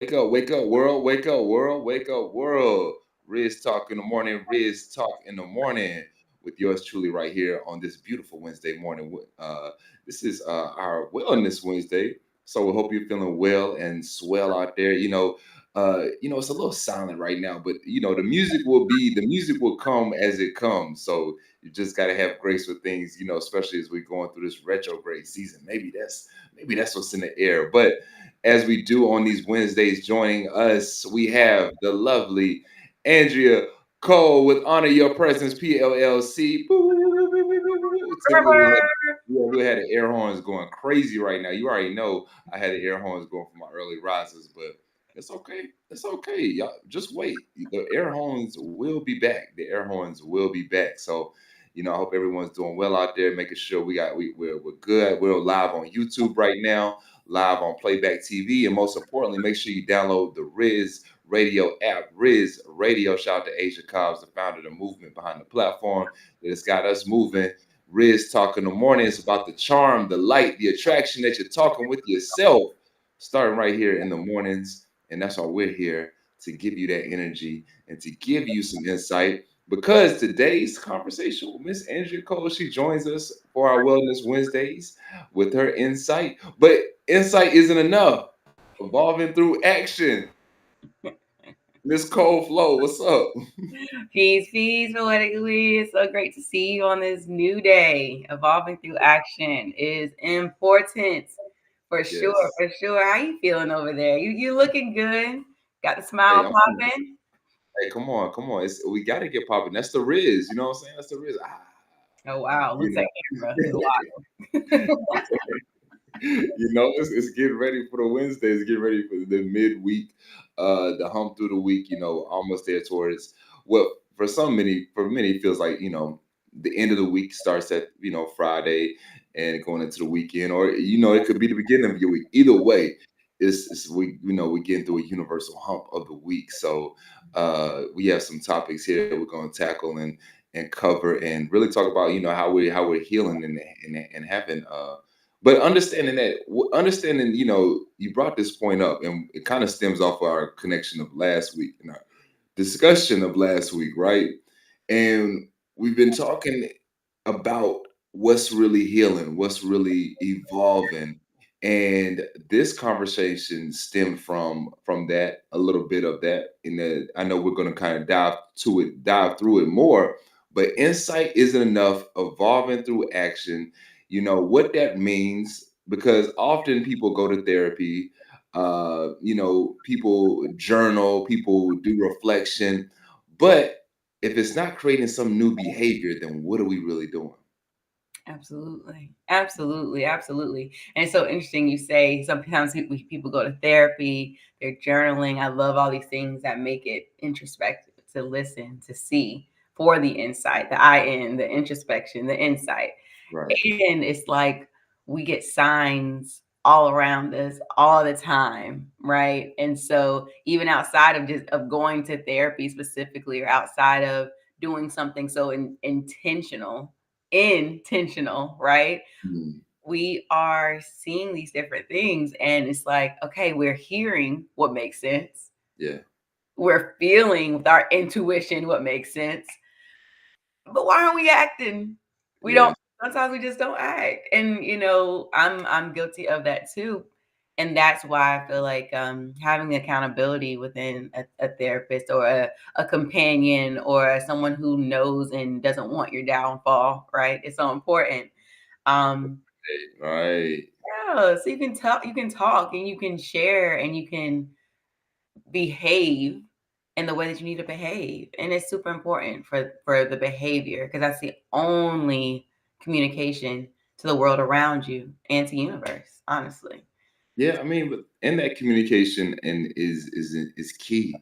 wake up, world, wake up, world, wake up, world. Rizz Talk in the morning, Rizz Talk in the morning with yours truly right here on this beautiful Wednesday morning. This is our Wellness Wednesday. So we hope you're feeling well and swell out there. It's a little silent right now, but the music will come as it comes. So you just gotta have grace with things, especially as we're going through this retrograde season. Maybe that's what's in the air. But as we do on these Wednesdays, joining us, we have the lovely Andrea Cole with Honor Your Presence PLLC. We had the air horns going crazy right now. You already know I had the air horns going for my early risers, but it's okay. It's okay. Y'all just wait. The air horns will be back. The air horns will be back. So, I hope everyone's doing well out there, making sure we're good. We're live on YouTube right now, live on Playback TV, and most importantly, make sure you download the Rizz Radio app. Rizz Radio. Shout out to Asia Cobbs, the founder of the movement behind the platform that has got us moving. Rizz Talk in the morning is about the charm, the light, the attraction that you're talking with yourself, starting right here in the mornings. And that's why we're here to give you that energy and to give you some insight. Because today's conversation with Miss Andrea Cole, she joins us for our Wellness Wednesdays with her insight. But insight isn't enough. Evolving through action. Miss Cole Flow, what's up? Peace, poetically. It's so great to see you on this new day. Evolving through action is important for sure, Yes. for sure. How you feeling over there? You looking good? Got the Hey, smile I'm popping? Hey, come on, come on. We got to get popping. That's the Rizz. You know what I'm saying? That's the Rizz. Oh wow, You looks like know, Amber. It's wild. it's getting ready for the Wednesdays, getting ready for the midweek, the hump through the week. Almost there towards what for many it feels like the end of the week starts at Friday and going into the weekend, or it could be the beginning of your week. Either way, it's we getting through a universal hump of the week. So we have some topics here that we're going to tackle and cover and really talk about how we're healing and having but understanding, you brought this point up, and it kind of stems off our connection of last week and our discussion of last week, right? And we've been talking about what's really healing, what's really evolving, and this conversation stemmed from that, a little bit of that. In that, I know we're going to kind of dive through it more. But insight isn't enough. Evolving through action, what that means, because often people go to therapy, people journal, people do reflection, but if it's not creating some new behavior, then what are we really doing? Absolutely. Absolutely. Absolutely. And it's so interesting you say sometimes people go to therapy, they're journaling. I love all these things that make it introspective to listen, to see for the insight, the in, the introspection, the insight. Right. And it's like we get signs all around us all the time, right? And so even outside of just of going to therapy specifically, or outside of doing something so intentional, right? Mm, We are seeing these different things, and it's like, okay, we're hearing what makes sense, yeah. we're feeling with our intuition what makes sense, but why aren't we acting? We Yeah. don't. Sometimes we just don't act, and I'm guilty of that too. And that's why I feel like having accountability within a therapist, or a companion, or someone who knows and doesn't want your downfall, right? It's so important. Um, Right. yeah, so you can talk, and you can share, and you can behave in the way that you need to behave. And it's super important for the behavior, because that's the only communication to the world around you and to universe, honestly. Yeah, I mean, but in that communication and is key,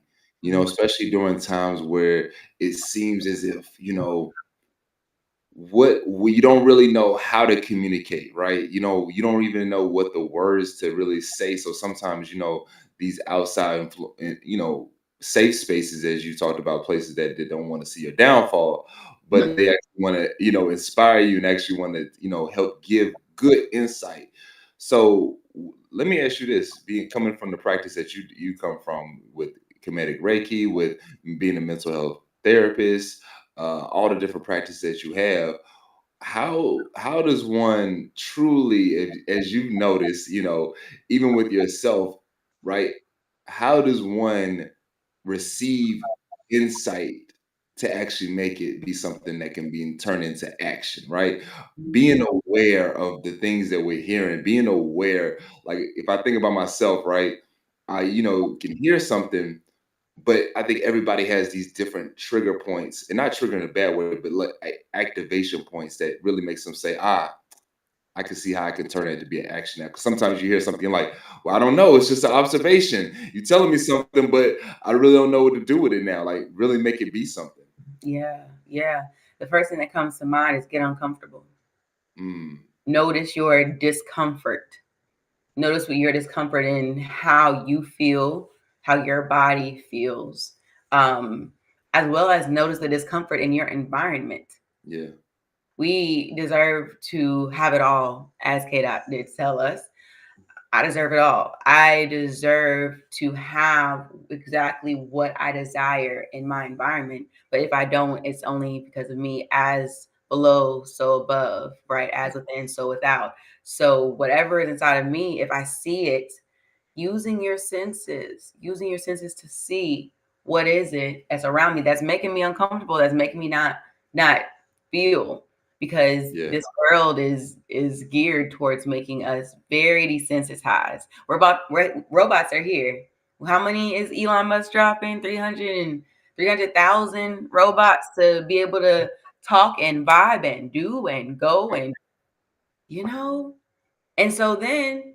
Mhm. especially during times where it seems as if, what we don't really know how to communicate, right? You don't even know what the words to really say. So sometimes, these outside safe spaces, as you talked about, places that don't want to see your downfall, but they actually want to, inspire you and actually want to, help give good insight. So let me ask you this: being coming from the practice that you come from with Kemetic Reiki, with being a mental health therapist, all the different practices that you have, how does one truly, as you've noticed, even with yourself, right? How does one receive insight to actually make it be something that can be turned into action, right? Being aware of the things that we're hearing, being aware, like if I think about myself, right? I, can hear something, but I think everybody has these different trigger points, and not trigger in a bad way, but like activation points that really makes them say, I can see how I can turn it to be an action now. 'Cause sometimes you hear something like, well, I don't know, it's just an observation. You're telling me something, but I really don't know what to do with it now. Like, really make it be something. Yeah, yeah. The first thing that comes to mind is get uncomfortable. Mm, Notice your discomfort. Notice what your discomfort in how you feel, how your body feels, um, as well as notice the discomfort in your environment. yeah, We deserve to have it all, as K. Dot did tell us. I deserve it all. I deserve to have exactly what I desire in my environment. But if I don't, it's only because of me. As below, so above, right? As within, so without. So whatever is inside of me, if I see it, using your senses to see what is it that's around me that's making me uncomfortable, that's making me not feel, because yeah, this world is geared towards making us very desensitized. Robots are here. How many is Elon Musk dropping? 300,000 robots to be able to talk and vibe and do and go, and you know and so then,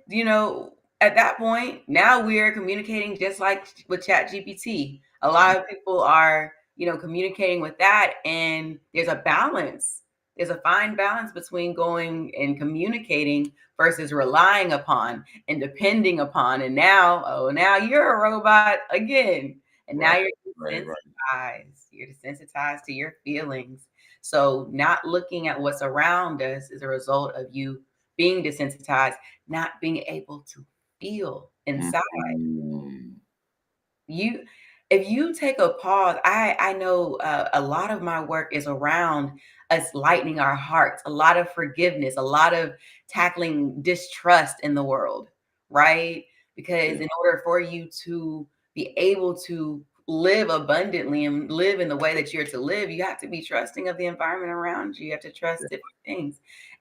at that point, now we're communicating just like with Chat GPT. A lot of people are, communicating with that, and there's a balance. There's a fine balance between going and communicating versus relying upon and depending upon. And now, oh, now you're a robot again. And now right, you're right, right. desensitized. You're desensitized to your feelings. So, not looking at what's around us is a result of you being desensitized, not being able to feel inside Mm, you. If you take a pause, I know a lot of my work is around us lightening our hearts, a lot of forgiveness, a lot of tackling distrust in the world, right? Because yeah, in order for you to be able to live abundantly and live in the way that you're to live, you have to be trusting of the environment around you. You have to trust yeah. different things.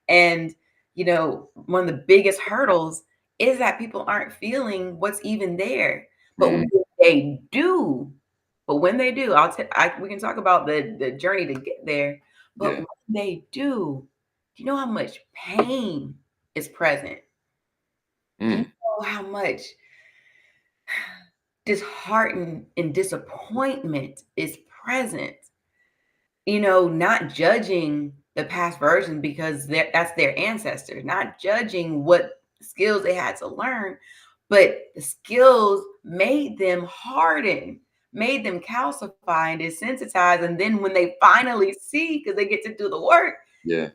And one of the biggest hurdles is that people aren't feeling what's even there. But when Mm, they do, when they do, we can talk about the journey to get there. But yeah. when they do you know how much pain is present? Do you Mm, know how much disheartened and disappointment is present? Not judging the past version because that's their ancestors, not judging what skills they had to learn, but the skills made them harden, made them calcify and desensitize. And then when they finally see, because they get to do the work, yeah.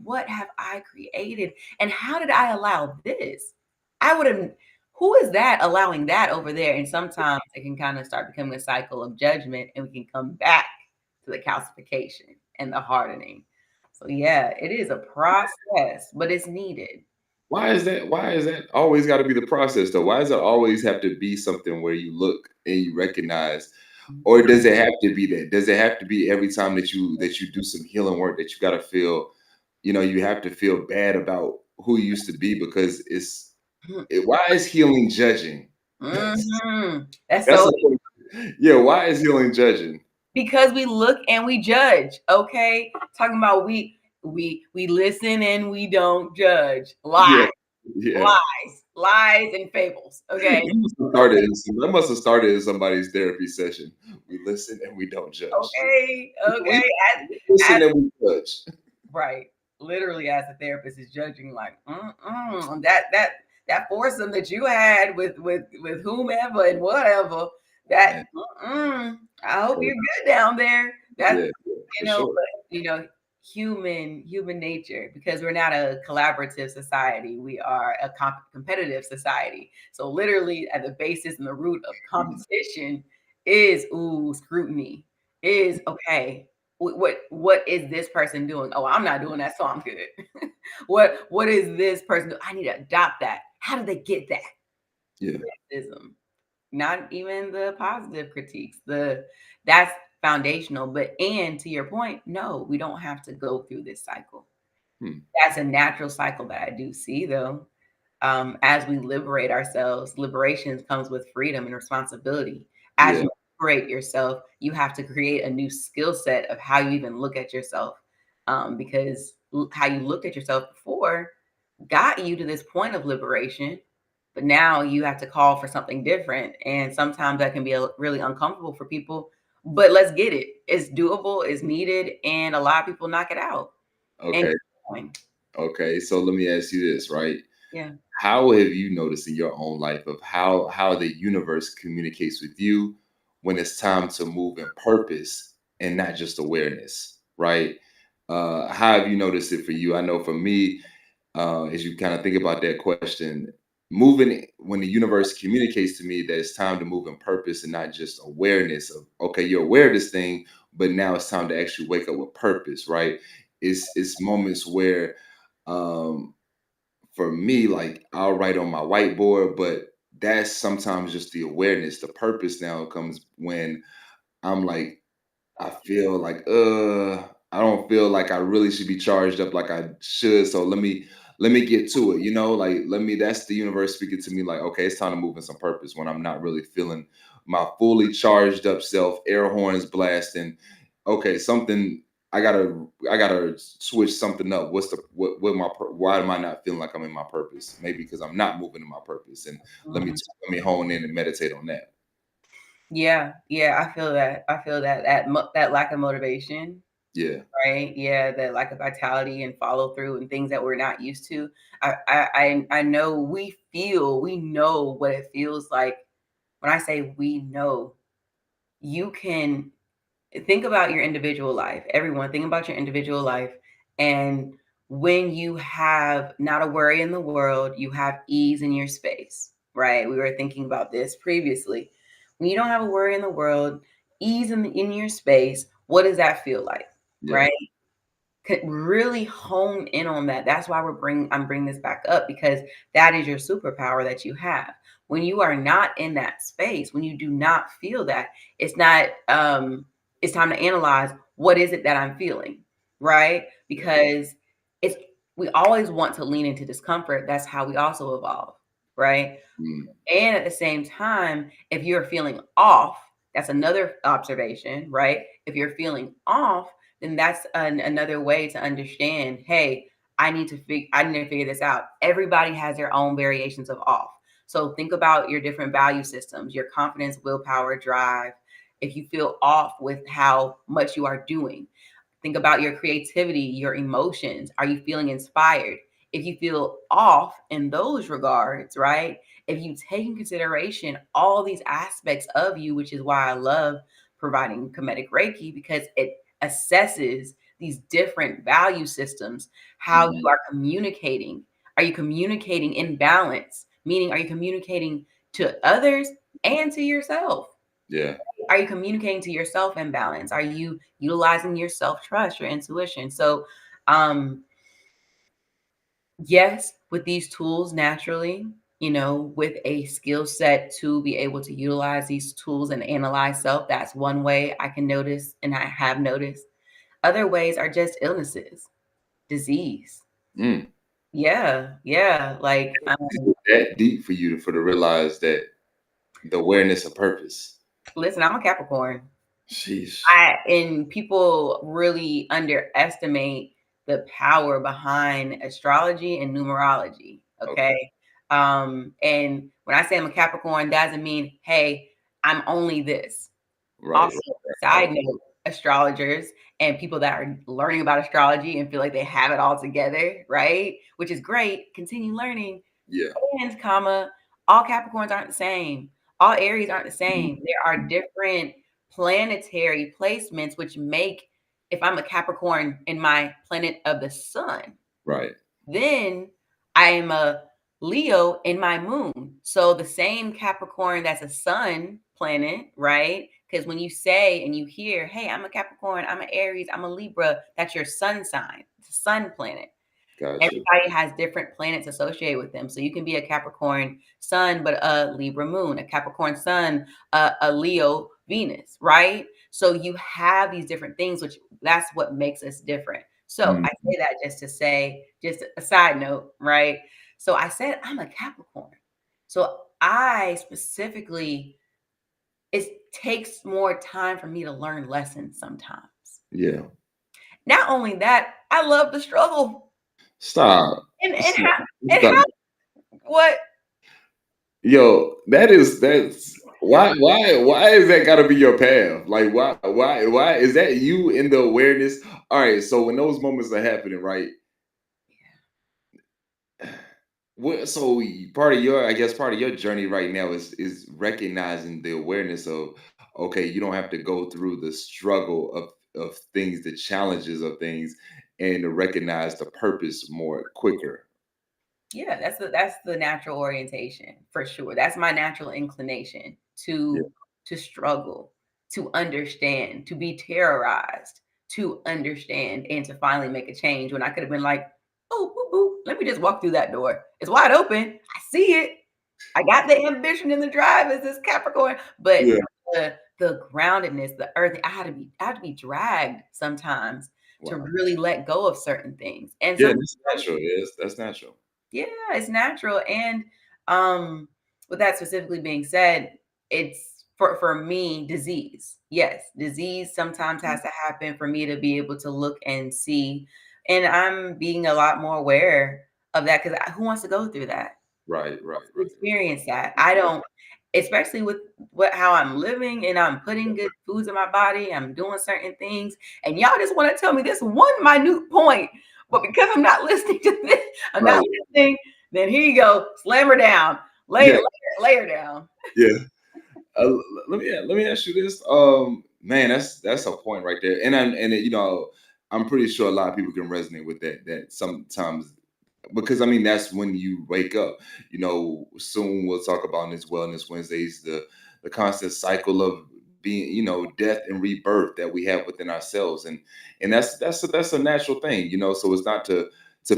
what have I created? And how did I allow this? I would have, who is that allowing that over there? And sometimes it can kind of start becoming a cycle of judgment, and we can come back to the calcification and the hardening. So, yeah, it is a process, but it's needed. Why is that? Why is that always got to be the process though? Why does it always have to be something where you look and you recognize, or Mhm. does it have to be that? Does it have to be every time that you do some healing work that you got to feel, you have to feel bad about who you used to be because why is healing judging? That's That's that's so, a, yeah. Why is healing judging? because we look and we judge, okay? Talking about we listen and we don't judge. Yeah, Lies, yeah. lies and fables, okay? That must have started in somebody's therapy session. We listen and we don't judge. Okay, We okay. As listen and we judge. Right. Literally, as a therapist is judging, like, that foursome that you had with whomever and whatever. That, Man, I hope you're good down there. That's yeah, yeah, for but sure. you know, human nature, because we're not a collaborative society. We are a competitive society. So literally at the basis and the root of Mm. competition is scrutiny. Is okay. What is this person doing? Oh, I'm not doing that, so I'm good. What is this person doing? I need to adopt that. How did they get that? Yeah. Criticism, not even the positive critiques. That's foundational. But and to your point, no, we don't have to go through this cycle. Hmm. That's a natural cycle that I do see though. As we liberate ourselves, liberation comes with freedom and responsibility. As Yeah. you liberate yourself, you have to create a new skill set of how you even look at yourself. Because how you looked at yourself before got you to this point of liberation, but now you have to call for something different. And sometimes that can be really uncomfortable for people, but let's get it. It's doable, it's needed, and a lot of people knock it out. And Okay. Okay. So let me ask you this, right? yeah. How have you noticed in your own life of how the universe communicates with you when it's time to move in purpose and not just awareness, right? How have you noticed it for you? I know for me, as you kind of think about that question, moving when the universe communicates to me that it's time to move in purpose and not just awareness of, okay, you're aware of this thing, but now it's time to actually wake up with purpose, right? It's moments where um for me, like I'll write on my whiteboard, but that's sometimes just the awareness. The purpose now comes when I'm like, I feel like, I don't feel like I really should be charged up like I should. So let me get to it, like that's the universe speaking to me like, okay, it's time to move in some purpose when I'm not really feeling my fully charged up self, air horns blasting. Okay, something I gotta switch something up. What's the what my why am I not feeling like I'm in my purpose? Maybe because I'm not moving in my purpose. And let me Mhm. let me hone in and meditate on that. Yeah, yeah, I feel that. I feel that that lack of motivation, Yeah. right? Yeah, that lack of vitality and follow through and things that we're not used to. I know we know what it feels like. When I say we know, you can think about your individual life. Everyone, think about your individual life. And when you have not a worry in the world, you have ease in your space, right? We were thinking about this previously. When you don't have a worry in the world, ease in your space, what does that feel like, Yeah. right? Could really hone in on that. That's why I'm bringing this back up, because that is your superpower that you have. When you are not in that space, when you do not feel that, it's not it's time to analyze what is it that I'm feeling, right? Yeah. Because it's we always want to lean into discomfort. That's how we also evolve, right? Mm. And at the same time, if you're feeling off, that's another observation, right? If you're feeling off, then that's another way to understand, hey, I need to figure this out. Everybody has their own variations of off. So think about your different value systems, your confidence, willpower, drive. If you feel off with how much you are doing, think about your creativity, your emotions. Are you feeling inspired? If you feel off in those regards, right? If you take in consideration all these aspects of you, which is why I love providing Comedic Reiki, because it assesses these different value systems, how Mhm. you are communicating. Are you communicating in balance? Meaning, are you communicating to others and to yourself? Yeah. Are you communicating to yourself in balance? Are you utilizing your self trust, your intuition? So, um, yes, with these tools, naturally, with a skill set to be able to utilize these tools and analyze self, that's one way I can notice and I have noticed. Other ways are just illnesses, disease. Mm. Yeah, yeah. Like, Is it that deep for you to realize that the awareness of purpose? listen, I'm a Capricorn. Sheesh. And people really underestimate the power behind astrology and numerology. Okay. Okay. And when I say I'm a Capricorn, doesn't mean, hey, I'm only this. Right. Also, Right. side note, astrologers and people that are learning about astrology and feel like they have it all together, right? Which is great. Continue learning. Yeah. And comma, all Capricorns aren't the same. All Aries aren't the Mhm. same. There are different planetary placements which make if I'm a Capricorn in my planet of the sun, Right. then I am a Leo in my moon. So the same Capricorn that's a sun planet, right? Because when you say and you hear, hey, I'm a Capricorn, I'm an Aries, I'm a Libra, that's your sun sign, it's a sun planet. Gotcha. Everybody has different planets associated with them. So you can be a Capricorn sun, but a Libra moon, a Capricorn sun, a Leo Venus, right? So you have these different things, which that's what makes us different. So I Mhm. say that just to say, just a side note, right? So I said I'm a Capricorn. So I specifically, it takes more time for me to learn lessons sometimes. Yeah. Not only that, I love the struggle. Stop. And Stop. how and Stop. how what Yo, that's why is that gotta be your path? Like why is that you in the awareness? All right, so when those moments are happening, right? What so part of your I guess part of your journey right now is recognizing the awareness of okay, you don't have to go through the struggle of things, the challenges of things, and to recognize the purpose more quicker. Yeah, that's the natural orientation for sure. That's my natural inclination Yeah, to struggle, to understand, to be terrorized, to understand, and to finally make a change when I could have been like, oh, boop, boop, let me just walk through that door. It's wide open. I see it. I got the ambition and the drive as this Capricorn, but yeah. the groundedness, the earth, I had to be dragged sometimes to Wow. really let go of certain things. And Yeah, some that's natural. Yes, that's natural. yeah, it's natural. And um with that specifically being said, it's for me disease. Yes, disease sometimes Mm. has to happen for me to be able to look and see. And I'm being a lot more aware of that because who wants to go through that? Right, right, To right. experience that. I don't, especially with what how I'm living and I'm putting good foods in my body, I'm doing certain things, and y'all just want to tell me this one minute point, but because I'm not listening to this, I'm not Right. listening, then here you go, slam her down, Yeah, lay her down. yeah. Let me ask you this. Man, that's a point right there. I'm pretty sure a lot of people can resonate with that. That sometimes because I mean that's when you wake up. Soon we'll talk about in this Wellness Wednesdays the constant cycle of being death and rebirth that we have within ourselves, and that's a natural thing. So it's not to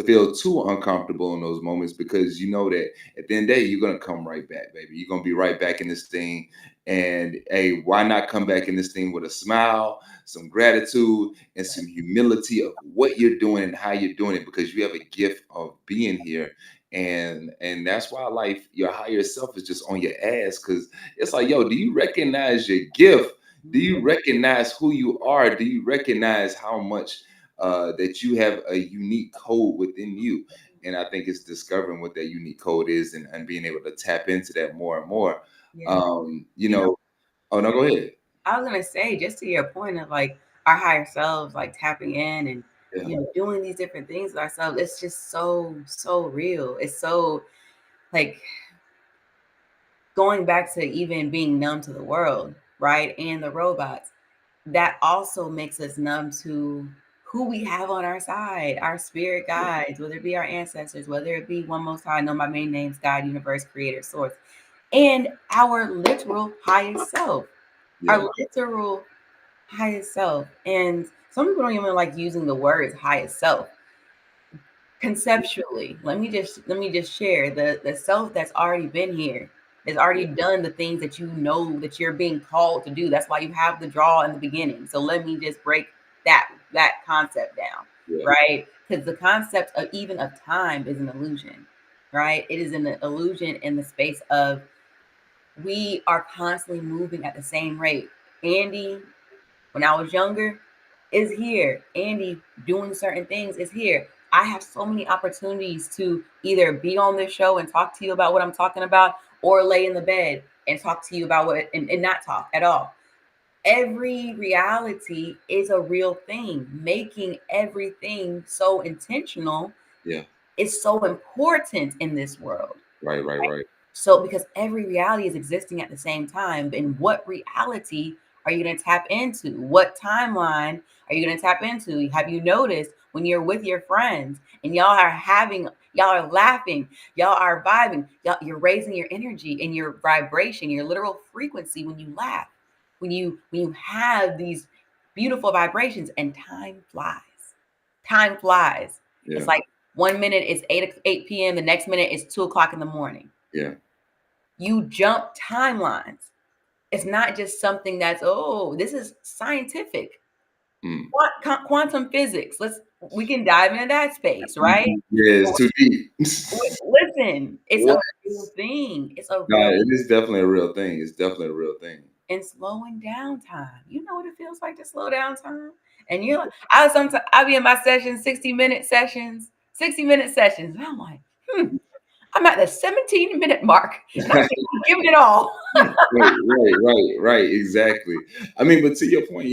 feel too uncomfortable in those moments because you know that at the end of the day you're gonna come right back, baby. You're gonna be right back in this thing, and hey, why not come back in this thing with a smile, some gratitude, and some humility of what you're doing and how you're doing it because you have a gift of being here. And that's why life, your higher self is just on your ass because it's like, yo, do you recognize your gift? Do Mhm. you recognize who you are? Do you recognize how much that you have a unique code within you? And I think it's discovering what that unique code is and being able to tap into that more and more. Yeah. Um, you You know, know, oh no, go ahead. I was gonna say, just to your point of like our higher selves, like tapping in and Yeah, doing these different things with ourselves, it's just so real. It's so like going back to even being numb to the world, right? And the robots, that also makes us numb to who we have on our side, our spirit yeah, guides, whether it be our ancestors, whether it be one most high, know my main name's God, universe, creator, source, and our literal highest self, yeah, our literal highest self. And some people don't even like using the words highest self conceptually. Let me just share the self that's already been here, has yeah, already done the things that you know that you're being called to do. That's why you have the draw in the beginning. So let me just break that concept down, yeah, right? Because the concept of even of time is an illusion, right? It is an illusion in the space of we are constantly moving at the same rate. Andy, when I was younger, is here. Andy doing certain things is here. I have so many opportunities to either be on this show and talk to you about what I'm talking about, or lay in the bed and talk to you about what and not talk at all. Every reality is a real thing. Making everything so intentional yeah. is so important in this world. Right, right, right. So, because every reality is existing at the same time, in what reality are you going to tap into? What timeline are you going to tap into? Have you noticed when you're with your friends and y'all are laughing, y'all are vibing, you're raising your energy and your vibration, your literal frequency when you laugh, when you have these beautiful vibrations, and time flies. Time flies. It's Yeah. like 1 minute is 8 p.m. The next minute is 2 o'clock in the morning. Yeah. You jump timelines. It's not just something that's, oh, this is scientific. Mm. Quantum physics. We can dive into that space, right? Yeah, it's too deep. Listen, it's a What? real thing. It's a No, real. it is definitely a real thing. It's definitely a real thing. And slowing down time. You know what it feels like to slow down time? And you're like, I be in my sessions, 60-minute sessions, 60-minute sessions. And I'm like, I'm at the 17-minute mark. And I'm giving it all. Right, exactly. I mean, but to your point,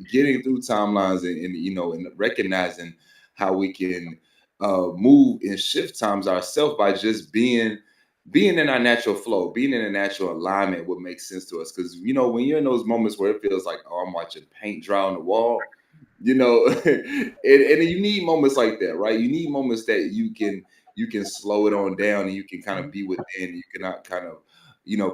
getting through timelines and recognizing how we can move and shift times ourselves by just being in our natural flow, being in a natural alignment, what makes sense to us. Because when you're in those moments where it feels like, oh, I'm watching paint dry on the wall, and you need moments like that, right? You need moments that you can slow it on down and you can kind of be within. You cannot kind of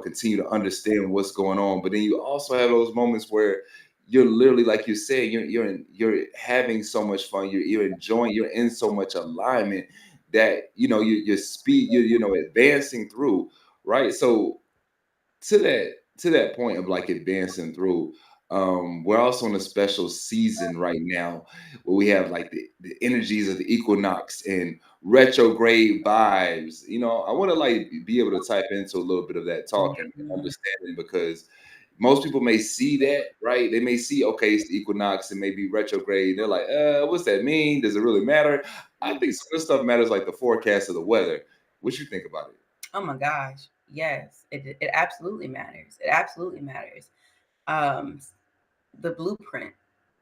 continue to understand what's going on. But then you also have those moments where you're literally, like you said, you're having so much fun. You're enjoying. You're in so much alignment that your speed. You're advancing through, right? So to that point of like advancing through, we're also in a special season right now where we have like the energies of the equinox and retrograde vibes. I want to like be able to type into a little bit of that talk and Mhm. understanding, because most people may see that, right? They may see, okay, it's the equinox and maybe retrograde. They're like, what's that mean? Does it really matter? I think some of this stuff matters, like the forecast of the weather. What you think about it? Oh my gosh. Yes, it absolutely matters. It absolutely matters. Um, the blueprint.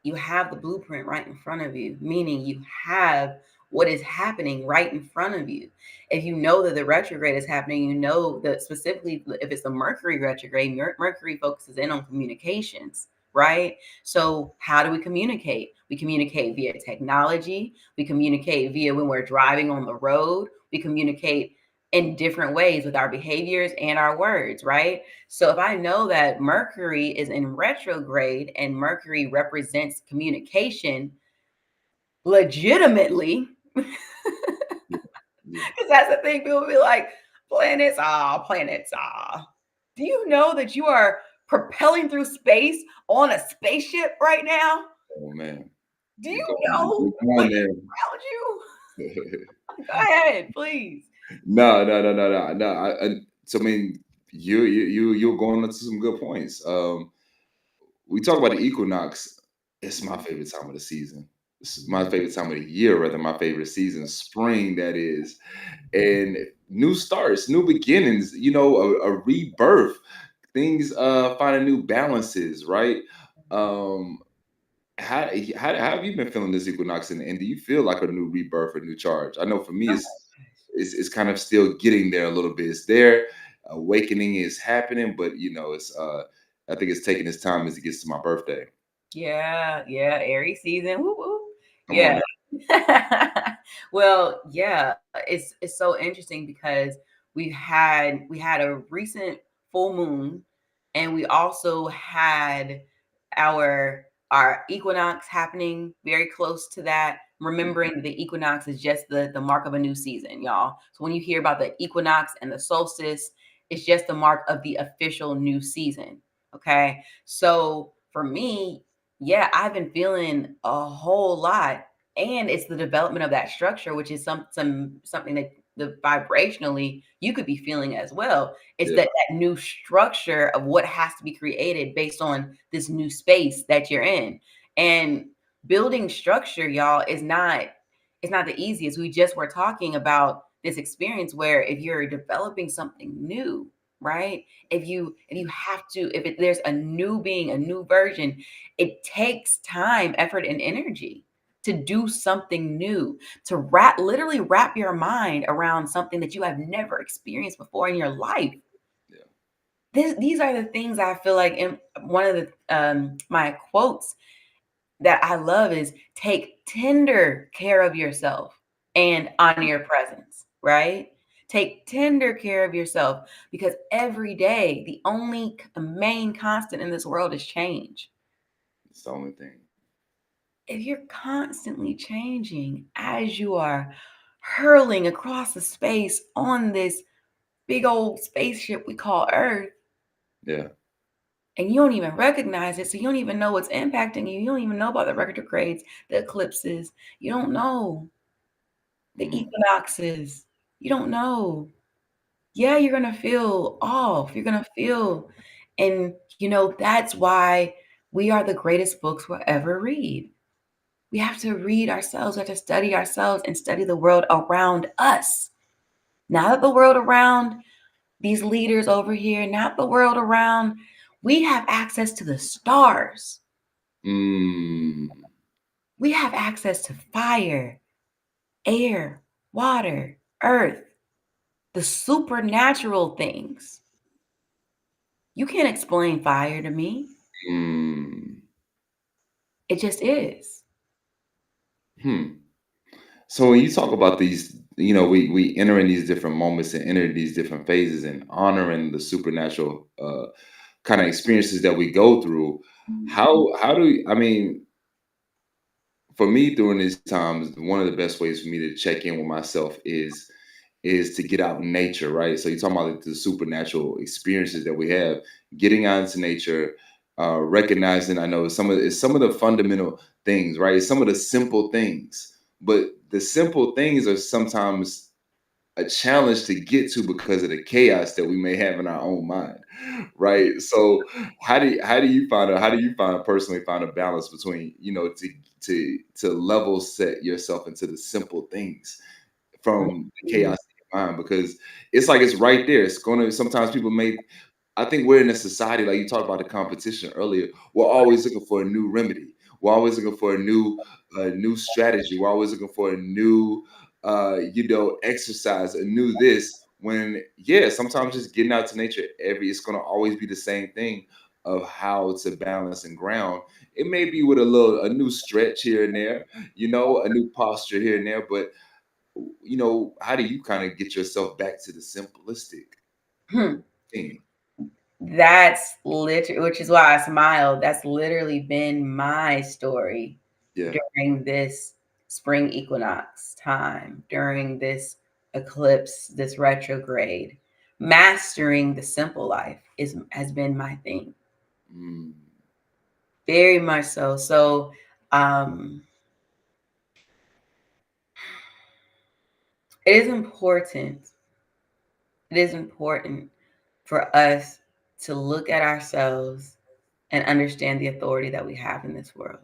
You have the blueprint right in front of you, meaning you have what is happening right in front of you. If you know that the retrograde is happening, you know that specifically if it's the Mercury retrograde, Mercury focuses in on communications, right? So, how do we communicate? We communicate via technology, we communicate via when we're driving on the road, we communicate in different ways with our behaviors and our words, right? So if I know that Mercury is in retrograde and Mercury represents communication legitimately, because Yeah, yeah. that's the thing, people be like, planets, ah. Do you know that you are propelling through space on a spaceship right now? Oh man, Do you're you going, know you're what going is there. around you? Go ahead, please. No, no, no, no, no, no. So I mean, you're going into some good points. We talk about the equinox. It's my favorite time of the season. It's my favorite time of the year, rather my favorite season, spring. That is, and new starts, new beginnings. A rebirth. Things finding new balances, right? Um, how have you been feeling this equinox, and do you feel like a new rebirth, a new charge? I know for me, it's kind of still getting there a little bit. It's there, awakening is happening, but it's I think it's taking its time as it gets to my birthday. Yeah, yeah, Aries season. Woo woo. Come on Yeah. now. Well, yeah, it's so interesting because we had a recent full moon, and we also had our equinox happening very close to that. Remembering the equinox is just the mark of a new season, y'all. So when you hear about the equinox and the solstice, it's just the mark of the official new season. Okay. So for me, yeah, I've been feeling a whole lot. And it's the development of that structure, which is something that the vibrationally you could be feeling as well. It's Yeah, that new structure of what has to be created based on this new space that you're in. And building structure, y'all, is not it's not the easiest. We just were talking about this experience where if you're developing something new, right? If you have to, if there's a new being, a new version, it takes time, effort, and energy to do something new, to literally wrap your mind around something that you have never experienced before in your life. yeah, These are the things I feel like, in one of the my quotes that I love is take tender care of yourself and honor your presence, right? Take tender care of yourself, because every day the only main constant in this world is change. It's the only thing. If you're constantly changing as you are hurling across the space on this big old spaceship we call Earth, Yeah. and you don't even recognize it, so you don't even know what's impacting you. You don't even know about the retrogrades, the eclipses. You don't know the Mm, equinoxes. You don't know. Yeah, you're gonna feel off. You're gonna feel, and that's why we are the greatest books we'll ever read. We have to read ourselves, we have to study ourselves and study the world around us. Not the world around these leaders over here, not the world around. We have access to the stars. mm, We have access to fire, air, water, earth, the supernatural things. You can't explain fire to me. mm. It just is. Hmm. So when you talk about these, we enter in these different moments and enter these different phases and honoring the supernatural kind of experiences that we go through. How do I mean, for me during these times, one of the best ways for me to check in with myself is to get out in nature, right? So you're talking about like the supernatural experiences that we have, getting out into nature, recognizing, I know some of the fundamental things, right? Some of the simple things, but the simple things are sometimes a challenge to get to because of the chaos that we may have in our own mind, right? So how do you find personally find a balance between, to level set yourself into the simple things from the chaos in your mind, because it's like it's right there. It's gonna sometimes people may, I think we're in a society, like you talked about the competition earlier. We're always looking for a new remedy. We're always looking for a new strategy. We're always looking for a new, exercise, a new this. When yeah, sometimes just getting out to nature, it's gonna always be the same thing of how to balance and ground. It may be with a new stretch here and there, a new posture here and there, but how do you kind of get yourself back to the simplistic Hmm. thing? That's literally, which is why I smiled. That's literally been my story Yeah. during this spring equinox time, during this eclipse, this retrograde. Mastering the simple life has been my thing, Mm, very much so. So, um, it is important. It is important for us to look at ourselves and understand the authority that we have in this world.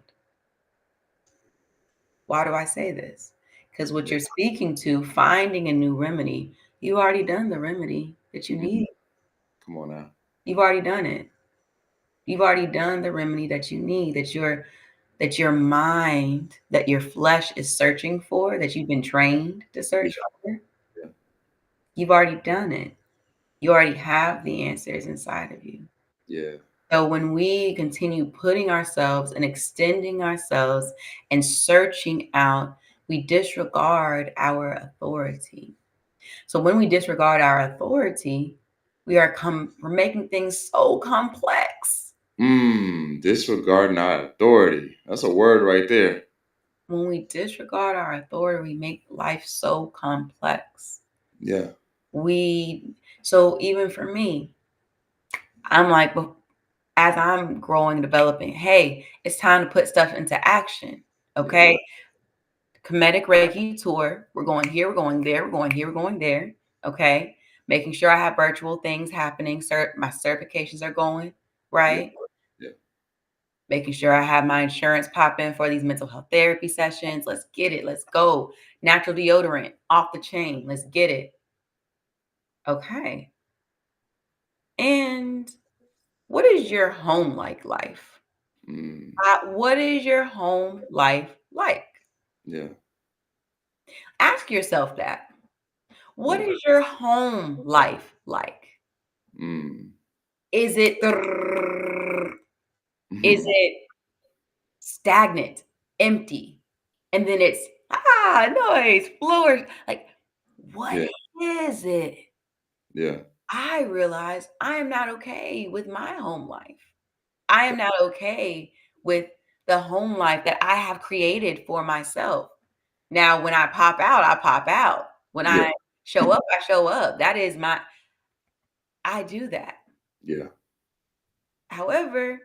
Why do I say this? Because what yeah. you're speaking to, finding a new remedy, you already done the remedy that you Mhm. need. Come on now. You've already done it. You've already done the remedy that you need, that your mind, that your flesh is searching for, that you've been trained to Yeah. search for. Yeah. You've already done it. You already have the answers inside of you. Yeah. So when we continue putting ourselves and extending ourselves and searching out, we disregard our authority. So when we disregard our authority, we're making things so complex. Disregarding our authority. That's a word right there. When we disregard our authority, we make life so complex. Yeah. We so even for me, I'm like, as I'm growing and developing, hey, it's time to put stuff into action. Yeah. Okay. Comedic Reiki tour. We're going here, we're going there, we're going here, we're going there. Okay. Making sure I have virtual things happening. My certifications are going, Yeah. right? Yeah. Making sure I have my insurance pop in for these mental health therapy sessions. Let's get it. Let's go. Natural deodorant off the chain. Let's get it. Okay. And what is your home life? Mm, What is your home life like? yeah. Ask yourself that. What Yeah. is your home life like? Mm. Is it is Mhm. it stagnant, empty? And then it's noise, flourish. Like, what Yeah, is it? yeah, I realize I am not okay with my home life. I am not okay with the home life that I have created for myself. Now, when I pop out, I pop out. When yeah, I show up, I show up. That is my I do that. yeah, However,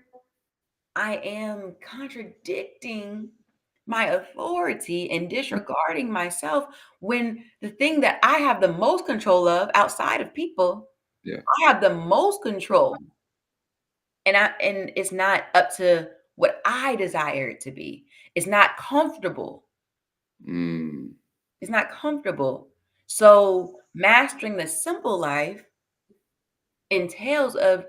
I am contradicting my authority and disregarding myself when the thing that I have the most control of outside of people, yeah. I have the most control. And it's not up to what I desire it to be. It's not comfortable. Mm, It's not comfortable. So mastering the simple life entails of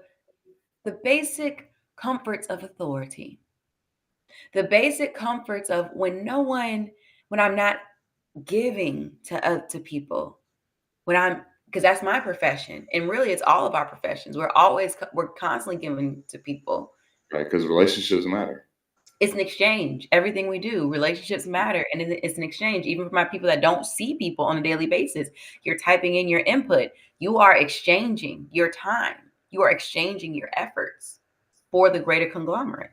the basic comforts of authority, the basic comforts of when I'm not giving to people, when I'm because that's my profession, and really it's all of our professions. We're constantly giving to people. right, because relationships matter. It's an exchange. Everything we do, relationships matter, and it's an exchange. Even for my people that don't see people on a daily basis, you're typing in your input. You are exchanging your time. You are exchanging your efforts for the greater conglomerate.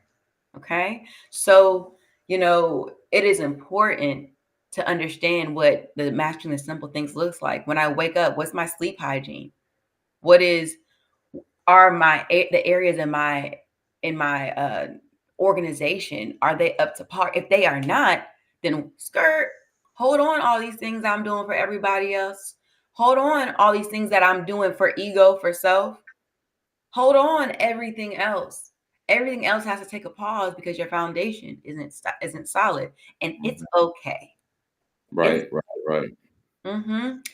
Okay, so it is important to understand what the mastering the simple things looks like. When I wake up, what's my sleep hygiene? What is are the areas in my organization, are they up to par? If they are not, then skirt, hold on, all these things I'm doing for everybody else. Hold on, all these things that I'm doing for ego, for self. Hold on, everything else. Everything else has to take a pause because your foundation isn't solid, and it's Mhm. okay. It's Right, right, right. mhm.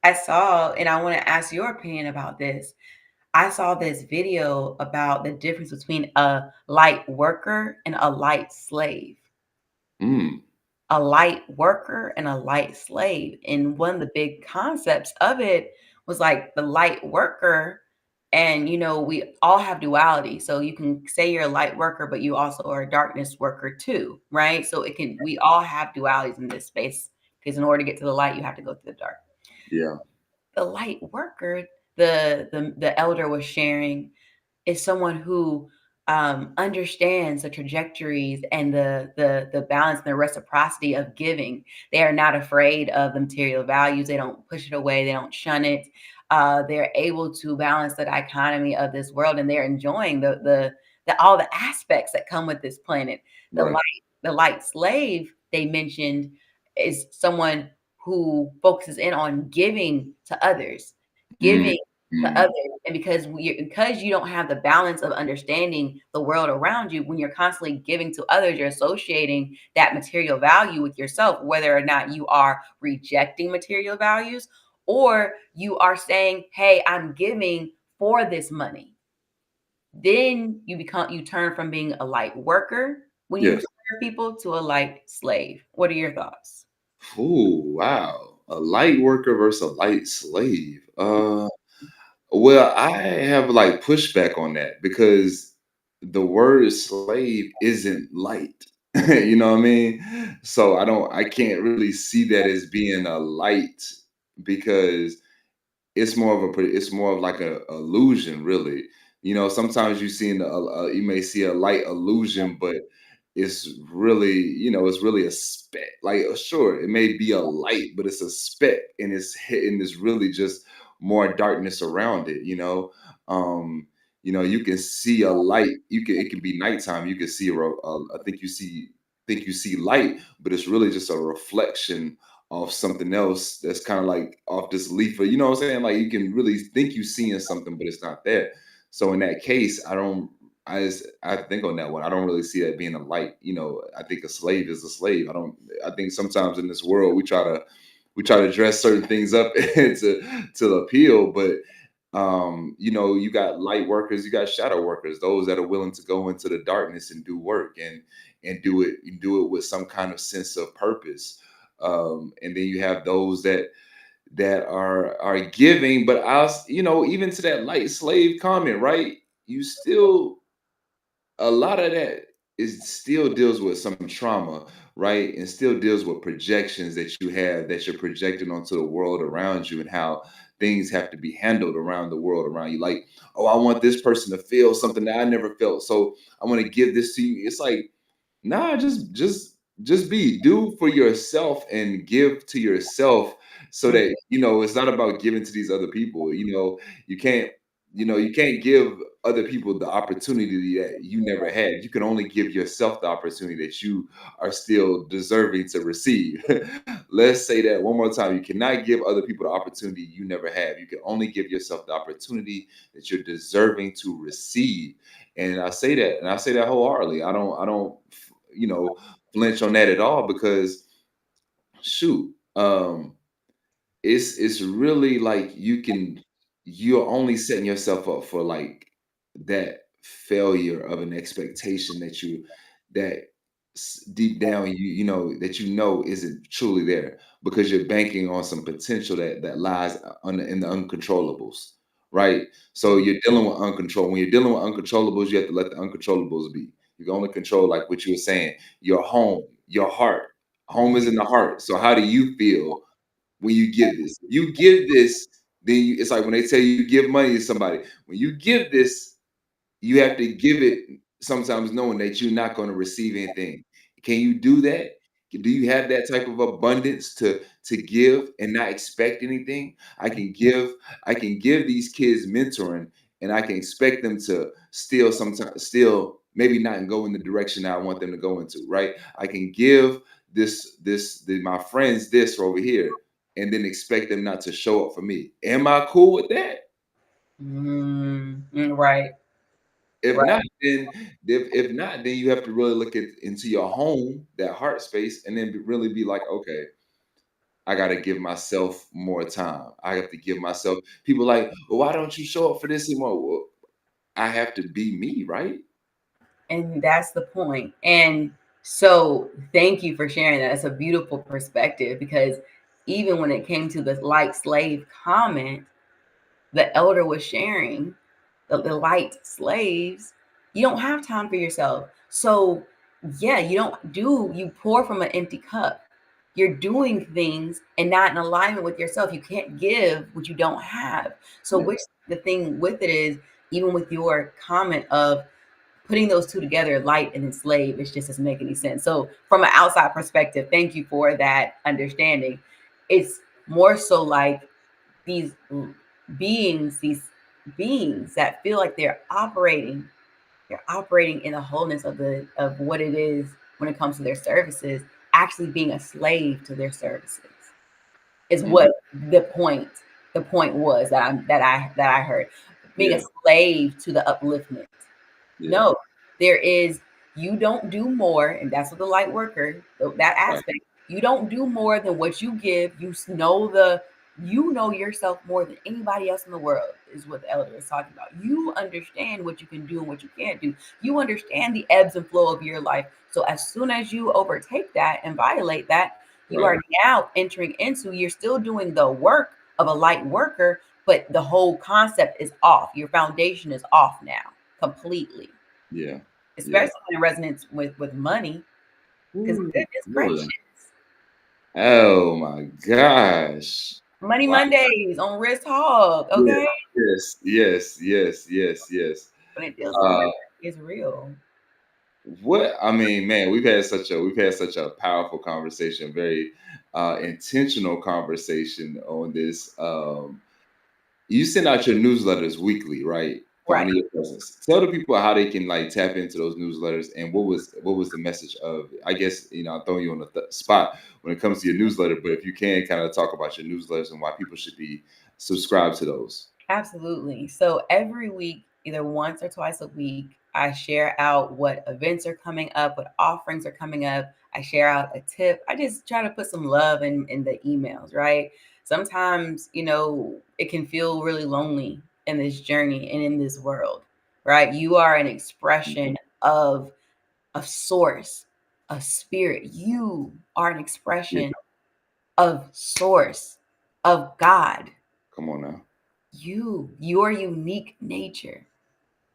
I saw, and I want to ask your opinion about this. I saw this video about the difference between a light worker and a light slave. Mm, A light worker and a light slave. And one of the big concepts of it was like the light worker. And we all have duality. So you can say you're a light worker, but you also are a darkness worker too, right? So we all have dualities in this space because in order to get to the light, you have to go through the dark. yeah, The light worker, the elder was sharing, is someone who understands the trajectories and the balance and the reciprocity of giving. They are not afraid of the material values. They don't push it away. They don't shun it. They're able to balance the dichotomy of this world, and they're enjoying the all the aspects that come with this planet. The right. light, the light slave they mentioned is someone who focuses in on giving to others, Mm, giving to mm, others. And because you don't have the balance of understanding the world around you, when you're constantly giving to others, you're associating that material value with yourself, whether or not you are rejecting material values or you are saying, hey, I'm giving for this money. Then you turn from being a light worker when you yes. serve people to a light slave. What are your thoughts? Ooh, wow. A light worker versus a light slave. Well, I have like pushback on that because the word slave isn't light. You know what I mean? So I can't really see that as being a light because it's more of like a illusion, really. Sometimes you may see a light illusion, but it's really, it's really a speck. Like, sure, it may be a light, but it's a speck, and it's hitting. It's really just more darkness around it. Um, you can see a light. It can be nighttime. You can see I think you see light, but it's really just a reflection off something else that's kind of like off this leaf. You know what I'm saying? Like you can really think you seeing something, but it's not there. So in that case, I think on that one, I don't really see that being a light. I think a slave is a slave. I think sometimes in this world we try to dress certain things up to appeal, but you got light workers, you got shadow workers, those that are willing to go into the darkness and do work and do it with some kind of sense of purpose. And then you have those that that are giving, but I you know, even to that light slave comment, right? You still, a lot of that is still deals with some trauma, right? And still deals with projections that you have, that you're projecting onto the world around you, and how things have to be handled around the world around you. Like, oh, I want this person to feel something that I never felt, so I want to give this to you. It's like, nah, just be, do for yourself and give to yourself, so Mm. that, you know, it's not about giving to these other people. You know, you can't, you know, you can't give other people the opportunity that you never had. You can only give yourself the opportunity that you are still deserving to receive. Let's say that one more time. You cannot give other people the opportunity you never have. You can only give yourself the opportunity that you're deserving to receive. And I say that, and I say that wholeheartedly. I don't, you know, flinch on that at all, because shoot, it's really like you can, you're only setting yourself up for like that failure of an expectation that you, that deep down you know that you know isn't truly there, because you're banking on some potential that lies in the uncontrollables, right? So you're dealing with uncontrolled, when you're dealing with uncontrollables, you have to let the uncontrollables be. You can only control, like what you were saying, your home, your heart. Home is in the heart. So how do you feel when you give this? If you give this, then you, it's like when they tell you give money to somebody. When you give this, you have to give it sometimes knowing that you're not going to receive anything. Can you do that? Do you have that type of abundance to give and not expect anything? I can give, I can give these kids mentoring, and I can expect them to still sometimes still maybe not go in the direction I want them to go into, right? I can give my friends this over here, and then expect them not to show up for me. Am I cool with that? Right, If right. not, then if not, then you have to really look into your home, that heart space, and then really be like, okay, I got to give myself more time. I have to give myself. People like, well, why don't you show up for this anymore? Well, I have to be me, right? And that's the point. And so thank you for sharing that. It's a beautiful perspective because even when it came to the light slave comment, the elder was sharing the light slaves, you don't have time for yourself. So yeah, you pour from an empty cup. You're doing things and not in alignment with yourself. You can't give what you don't have. So Yeah, which the thing with it is, even with your comment of putting those two together, light and enslaved, it just doesn't make any sense. So from an outside perspective, thank you for that understanding. It's more so like these these beings that feel like they're operating in the wholeness of what it is when it comes to their services, actually being a slave to their services is hmm, what the point the point was that I heard. Being a yeah, slave to the upliftment. yeah, No, there is, you don't do more, and that's what the light worker, that right, aspect, you don't do more than what you give. You know yourself more than anybody else in the world, is what the elder is talking about. You understand what you can do and what you can't do. You understand the ebbs and flow of your life. So as soon as you overtake that and violate that, you right, are now entering into, you're still doing the work of a light worker, but the whole concept is off. Your foundation is off now completely, yeah, yeah. especially when it resonates with money. Because Ooh, goodness Lord. gracious, Oh my gosh. Money Wow. Mondays on Rizz Talk, Yeah. okay? Yes. Yes. Yes. Yes. Yes. When it deals with Uh, money, it's real. What I mean, man, we've had such a powerful conversation, very intentional conversation on this. You send out your newsletters weekly, right? For Right. Honor Your Presence. Tell the people how they can like tap into those newsletters, and what was the message of? I guess, you know, I'm throwing you on the spot when it comes to your newsletter, but if you can kind of talk about your newsletters and why people should be subscribed to those. Absolutely. So every week, either once or twice a week, I share out what events are coming up, what offerings are coming up. I share out a tip. I just try to put some love in the emails, right? Sometimes, it can feel really lonely in this journey and in this world, right? You are an Mhm. expression of a source, a spirit. You are an Yeah. expression of source, of God, Come on now. your unique nature.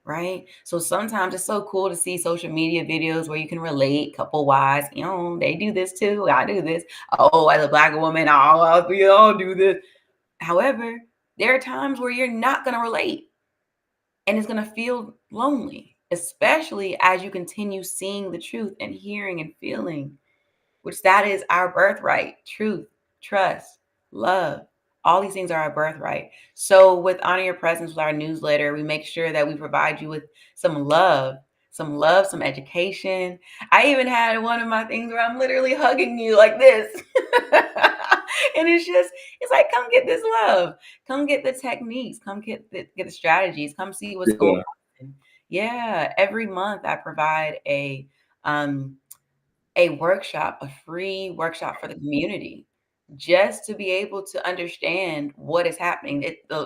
Right. So sometimes it's so cool to see social media videos where you can relate couple wise. They do this too. I do this. Oh, as a Black woman, we all do this. However, there are times where you're not going to relate and it's going to feel lonely, especially as you continue seeing the truth and hearing and feeling, which that is our birthright: truth, trust, love. All these things are our birthright. So with Honor Your Presence, with our newsletter, we make sure that we provide you with some love, some education. I even had one of my things where I'm literally hugging you like this. And it's like, come get this love. Come get the techniques. Come get the strategies. Come see what's going Yeah. on. Yeah. Every month I provide um a workshop, a free workshop for the community, just to be able to understand what is happening.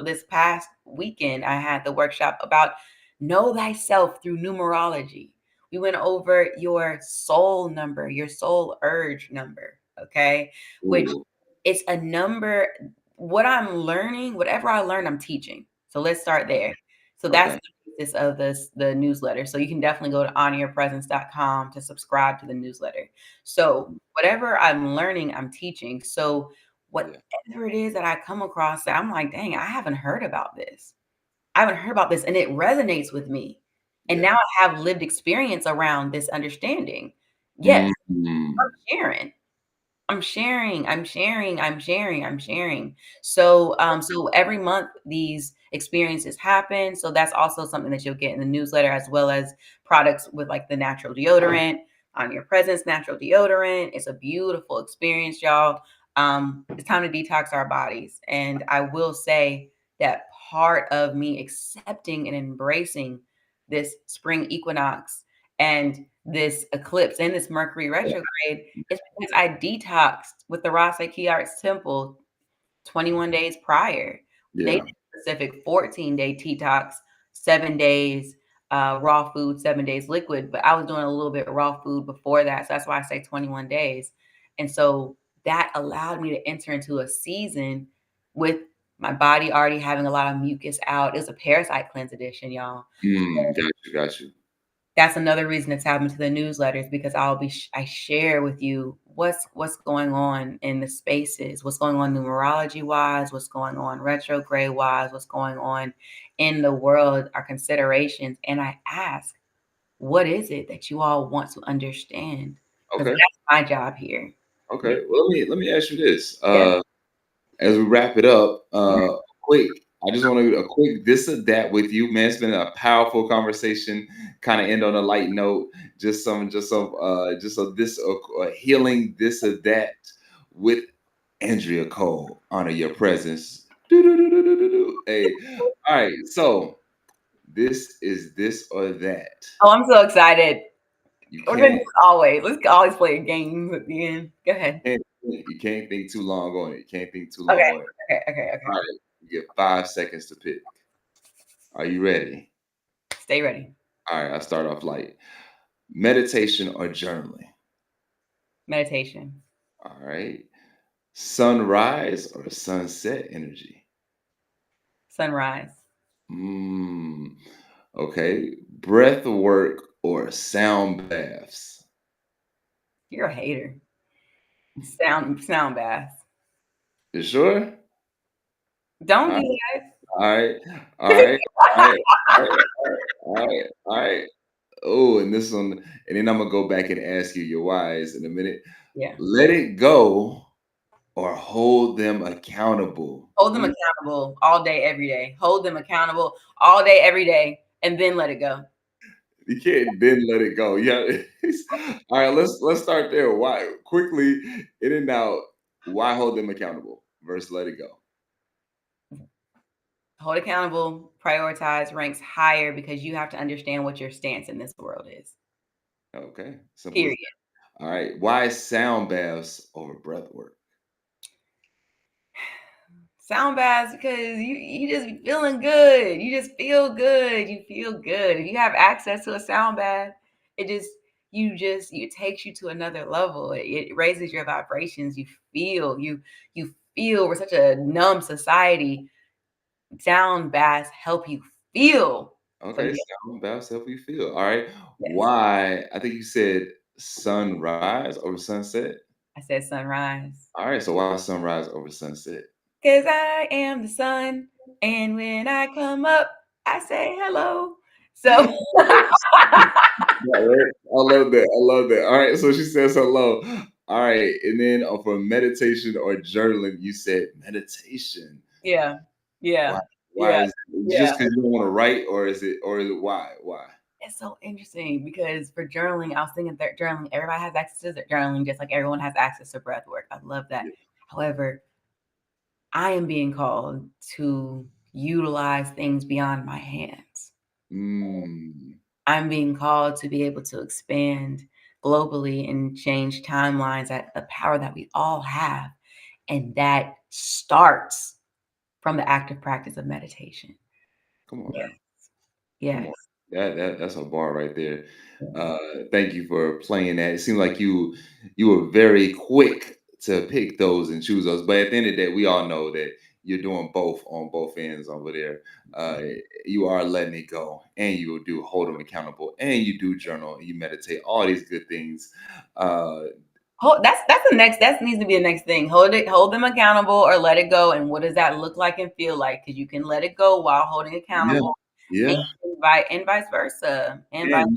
This past weekend, I had the workshop about know thyself through numerology. We went over your soul number, your soul urge number, okay? Which Ooh. it's a number. What I'm learning, whatever I learn, I'm teaching. So let's start there. So that's Okay. the basis of the newsletter. So you can definitely go to honoryourpresence.com to subscribe to the newsletter. So whatever I'm learning, I'm teaching. So Yeah. whatever it is that I come across that I'm like, dang, I haven't heard about this. I haven't heard about this, and it resonates with me. And Yeah. now I have lived experience around this understanding. Yes, I'm Mm. sharing. I'm sharing. So every month these experiences happen. So that's also something that you'll get in the newsletter, as well as products with like the natural deodorant, on your presence natural deodorant. It's a beautiful experience, y'all. It's time to detox our bodies. And I will say that part of me accepting and embracing this spring equinox and this eclipse and this Mercury retrograde, it's because I detoxed with the Rasa Key Arts Temple 21 days prior. They did Yeah. a specific 14-day detox, 7 days raw food, 7 days liquid. But I was doing a little bit raw food before that. So that's why I say 21 days. And so that allowed me to enter into a season with my body already having a lot of mucus out. It was a parasite cleanse edition, y'all. Mm. Got you. Got you. That's another reason to tap into the newsletters, because I share with you what's going on in the spaces, what's going on numerology wise, what's going on retrograde wise, what's going on in the world, our considerations, and I ask, what is it that you all want to understand? Because Okay. that's my job here. Yeah, Okay. Well, let me ask you this. yeah, As we wrap it up, mhm. quick. I just want to do a quick this or that with you, man. It's been a powerful conversation. Kind of end on a light note. Just a this a healing this or that with Andrea Cole. Honor your presence. Do. Hey, all right. So this is this or that. Oh, I'm so excited. You We're gonna do can't this always. Let's always play a game at the end. Go ahead. you can't think too long on it. You can't think too Okay, long on it. okay. All right. You get 5 seconds to pick. Are you ready? Stay ready. All right, I'll start off light. Meditation or journaling? Meditation. All right. Sunrise or sunset energy? Sunrise. Mm, okay. Breath work or sound baths? You're a hater. Sound bath. You sure? Don't All do right. that. All right. All right. All right. All right. All right. All right. Oh, and this one, and then I'm gonna go back and ask you your whys in a minute. Yeah. Let it go or hold them accountable. Hold them accountable all day, every day. Hold them accountable all day, every day, and then let it go. You can't then let it go. Yeah. All right, let's start there. Why quickly in and out, why hold them accountable versus let it go? Hold accountable, prioritize, ranks higher, because you have to understand what your stance in this world is. Okay. Simple as Period. that. All right. Why sound baths over breath work? Sound baths, because you just be feeling good. You just feel good. You feel good. If you have access to a sound bath, it just it takes you to another level. It raises your vibrations. You feel. We're such a numb society. Sound baths help you feel. So Okay, yeah, sound baths help you feel. All right. yes. Why? I think you said sunrise over sunset. I said sunrise. All right. So why sunrise over sunset? Cause I am the sun, and when I come up, I say hello. So Yeah, right. I love that. I love that. All right. So she says hello. All right. And then for meditation or journaling, you said meditation. yeah, Why? yeah, Why yeah, is it yeah. just because you don't want to write, or is it why? Why? It's so interesting because for journaling, I was thinking that journaling, everybody has access to journaling, just like everyone has access to breath work. I love that. Yeah. However, I am being called to utilize things beyond my hands. Mm, I'm being called to be able to expand globally and change timelines at the power that we all have. And that starts from the active practice of meditation. come on Yes, now. Come yes, on. That's a bar right there. yes. Uh, Thank you for playing that. It seemed like you were very quick to pick those and choose those. But at the end of the day, we all know that you're doing both on both ends over there. Uh, you are letting it go, and you do hold them accountable, and you do journal, you meditate, all these good things. Uh, That's the next. That needs to be the next thing. Hold them accountable, or let it go. And what does that look like and feel like? Because you can let it go while holding yeah, accountable, and yeah. vice versa, and Yeah, vice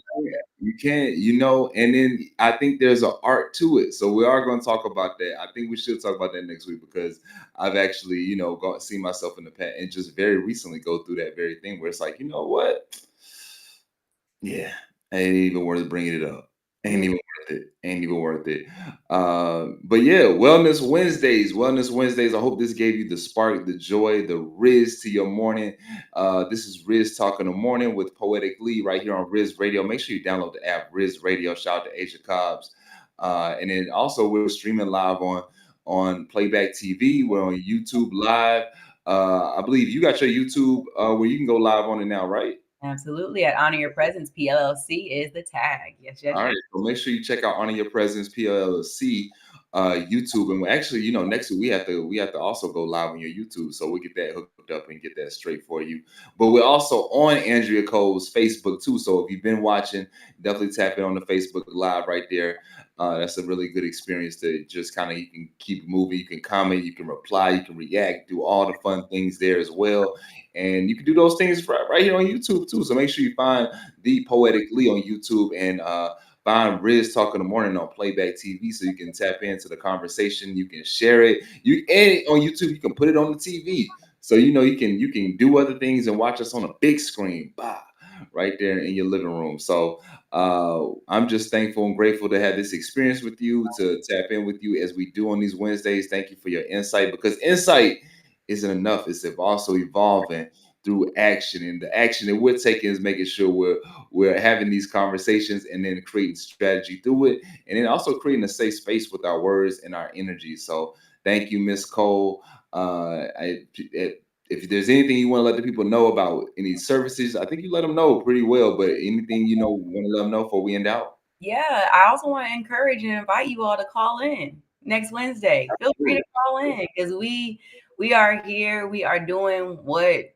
you can. versa. You can, and then I think there's an art to it. So we are going to talk about that. I think we should talk about that next week because I've actually, seen myself in the past and just very recently go through that very thing where it's like, you know what? Yeah, ain't even worth bringing it up. Ain't Mm. even worth it. Ain't even worth it. But yeah, Wellness Wednesdays. Wellness Wednesdays. I hope this gave you the spark, the joy, the Rizz to your morning. This is Rizz Talk in the Morning with Poetic Lee right here on Rizz Radio. Make sure you download the app Rizz Radio. Shout out to Asia Cobbs. And then also we're streaming live on Playback TV. We're on YouTube Live. I believe you got your YouTube where you can go live on it now, right? Absolutely. At Honor Your Presence, PLLC is the tag. Yes, yes, All yes. right, so make sure you check out Honor Your Presence PLLC YouTube, and we actually, next week we have to also go live on your YouTube, so we get that hooked up and get that straight for you. But we're also on Andrea Cole's Facebook too, so if you've been watching, definitely tap in on the Facebook Live right there. That's a really good experience to just kind of you can keep moving, you can comment, you can reply, you can react, do all the fun things there as well, and you can do those things right here on YouTube too. So make sure you find the Poetic Lee on YouTube and find Rizz Talk in the Morning on Playback TV so you can tap into the conversation. You can share it. And on YouTube you can put it on the TV. So you can do other things and watch us on a big screen, bah, right there in your living room. So I'm just thankful and grateful to have this experience with you, to tap in with you as we do on these Wednesdays. Thank you for your insight because insight isn't enough. It's also evolving through action, and the action that we're taking is making sure we're having these conversations and then creating strategy through it, and then also creating a safe space with our words and our energy. So thank you, Miss Cole. If there's anything you want to let the people know about any services, I think you let them know pretty well. But anything want to let them know before we end out? Yeah, I also want to encourage and invite you all to call in next Wednesday. Feel free to Absolutely. call in because we are here. We are doing what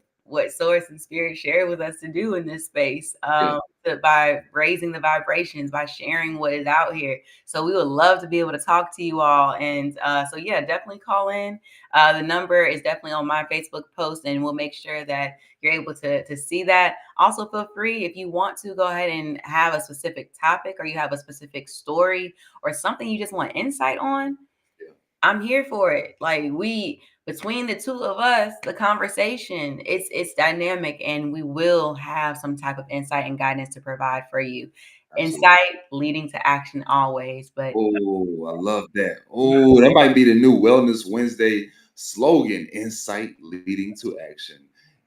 Source and Spirit shared with us to do in this space. Yeah, By raising the vibrations, by sharing what is out here. So we would love to be able to talk to you all. And so yeah, definitely call in. The number is definitely on my Facebook post, and we'll make sure that you're able to see that. Also, feel free if you want to go ahead and have a specific topic or you have a specific story or something you just want insight on. yeah, I'm here for it. Like we between the two of us, the conversation, it's dynamic and we will have some type of insight and guidance to provide for you. absolutely. Insight leading to action always, but Oh, I love that. Oh, that might be the new Wellness Wednesday slogan: insight leading to action.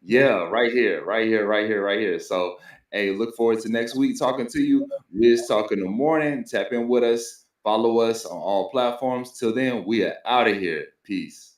yes. Yeah, right here, right here, right here, right here. So, hey, look forward to next week talking to you. Riz Talk in the Morning. Tap in with us. Follow us on all platforms. Till then, we are out of here. Peace.